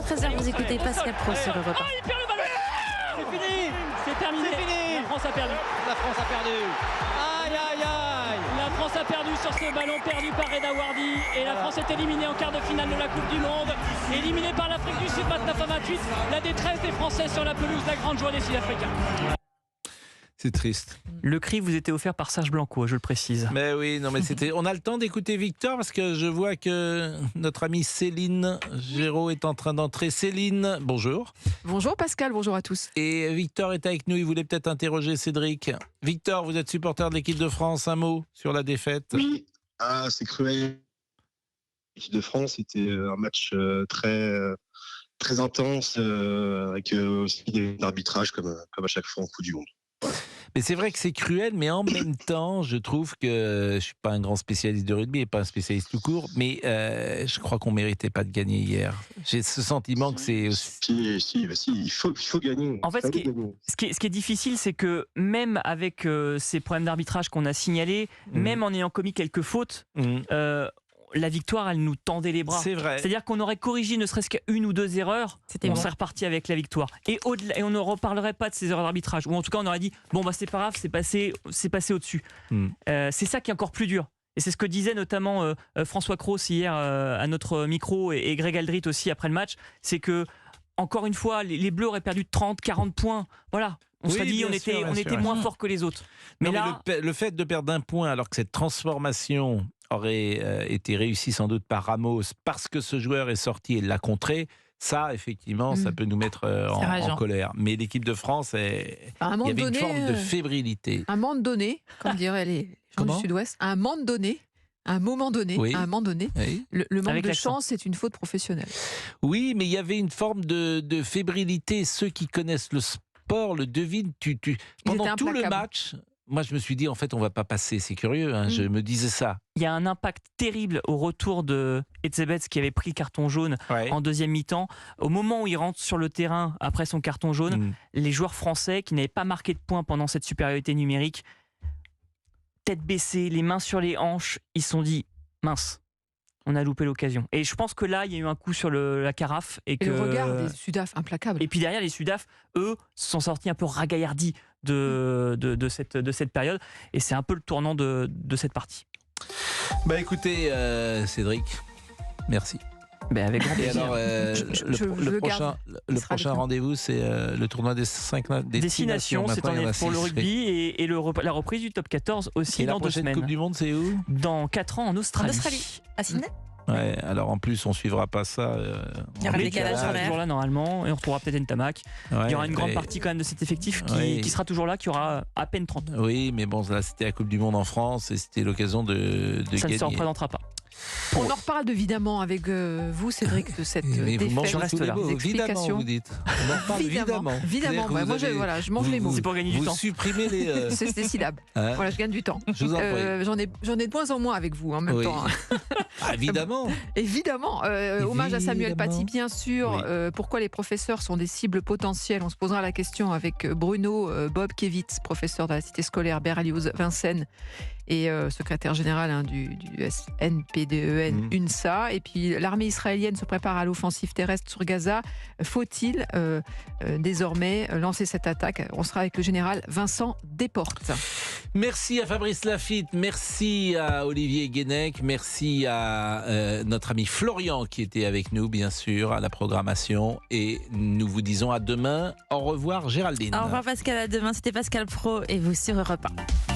13h, vous écoutez Pascal Pro sur Europe 1. Il perd le ballon. C'est fini. C'est terminé. C'est fini. La France a perdu. La France a perdu. Aïe, aïe, aïe. La France a perdu sur ce ballon perdu par Reda Wardi. Et la France est éliminée en quart de finale de la Coupe du Monde. Éliminée par l'Afrique du Sud 29-28. La détresse des Français sur la pelouse. La grande joie des Sud-Africains. C'est triste. Le cri vous était offert par Serge Blanco, je le précise. Mais oui, non, mais c'était. On a le temps d'écouter Victor parce que je vois que notre amie Céline Géraud est en train d'entrer. Céline, bonjour. Bonjour Pascal, bonjour à tous. Et Victor est avec nous. Il voulait peut-être interroger Cédric. Victor, vous êtes supporter de l'équipe de France. Un mot sur la défaite. Oui, c'est cruel. L'équipe de France, c'était un match très intense avec aussi des arbitrages comme à chaque fois en Coupe du Monde. Mais c'est vrai que c'est cruel, mais en même temps, je trouve que je suis pas un grand spécialiste de rugby et pas un spécialiste tout court, mais je crois qu'on méritait pas de gagner hier. J'ai ce sentiment que c'est aussi... Si, il faut gagner. En fait, ce qui est difficile, c'est que même avec ces problèmes d'arbitrage qu'on a signalés, même en ayant commis quelques fautes, la victoire, elle nous tendait les bras. C'est vrai. C'est-à-dire qu'on aurait corrigé ne serait-ce qu'une ou deux erreurs, on serait reparti avec la victoire. Et on ne reparlerait pas de ces erreurs d'arbitrage. Ou en tout cas, on aurait dit, bon, c'est pas grave, c'est passé au-dessus. C'est ça qui est encore plus dur. Et c'est ce que disait notamment François Cros hier à notre micro et Greg Aldrit aussi après le match. C'est que, encore une fois, les Bleus auraient perdu 30, 40 points. Voilà. On serait dit, on était moins forts que les autres. Mais non, là, mais le fait de perdre un point alors que cette transformation aurait été réussie sans doute par Ramos parce que ce joueur est sorti et l'a contré, ça, effectivement, ça peut nous mettre en colère. Mais l'équipe de France, il y avait une forme de fébrilité. À un moment donné, comme diraient les gens du Sud-Ouest, à un moment donné, le manque de chance, c'est une faute professionnelle. Oui, mais il y avait une forme de fébrilité. Ceux qui connaissent le sport le devinent. Pendant tout le match... Moi, je me suis dit, en fait, on va pas passer. C'est curieux, hein, je me disais ça. Il y a un impact terrible au retour de Etzebeth qui avait pris le carton jaune en deuxième mi-temps. Au moment où il rentre sur le terrain après son carton jaune, les joueurs français qui n'avaient pas marqué de points pendant cette supériorité numérique, tête baissée, les mains sur les hanches, ils se sont dit, mince, on a loupé l'occasion. Et je pense que là, il y a eu un coup sur la carafe. Et le regard des Sudaf, implacable. Et puis derrière, les Sudaf, eux, se sont sortis un peu ragaillardis de cette période. Et c'est un peu le tournant de cette partie. Bah écoutez, Cédric, merci. Ben avec grand plaisir. Et alors, le prochain rendez-vous, c'est le tournoi des 5 destinations. Cette année pour le rugby et la reprise du top 14 aussi dans 2 semaines. La prochaine Coupe du Monde, c'est où ? Dans 4 ans en Australie. En Australie, à Sydney. Ouais, alors en plus, on suivra pas ça. Il y aura le décalage horaire. Toujours là normalement, et on retrouvera peut-être Ntamak. Il y aura une grande partie quand même de cet effectif qui sera toujours là, qui aura à peine 30. Oui, mais bon, là, c'était la Coupe du Monde en France et c'était l'occasion de ça gagner. Ça ne se représentera pas. On en reparle évidemment avec vous, Cédric, de cette défaite. Je reste là. Évidemment, vous dites. On en reparle évidemment. Moi, je mange les mots. C'est pour gagner du temps. Vous supprimez les... C'est des syllabes. Voilà, je gagne du temps. Je vous en prie. J'en ai de moins en moins avec vous en même temps. Évidemment. Évidemment. Hommage à Samuel Paty, bien sûr. Pourquoi les professeurs sont des cibles potentielles ? On se posera la question avec Bruno Bobkevitz, professeur de la cité scolaire Berlioz-Vincennes et secrétaire général du SNPDEN UNSA. Et puis l'armée israélienne se prépare à l'offensive terrestre sur Gaza. Faut-il désormais lancer cette attaque ? On sera avec le général Vincent Desportes. Merci à Fabrice Lafitte, merci à Olivier Guénec, merci à notre ami Florian qui était avec nous bien sûr à la programmation et nous vous disons à demain. Au revoir Géraldine. Au revoir Pascal, à demain. C'était Pascal Pro et vous sur Europe 1.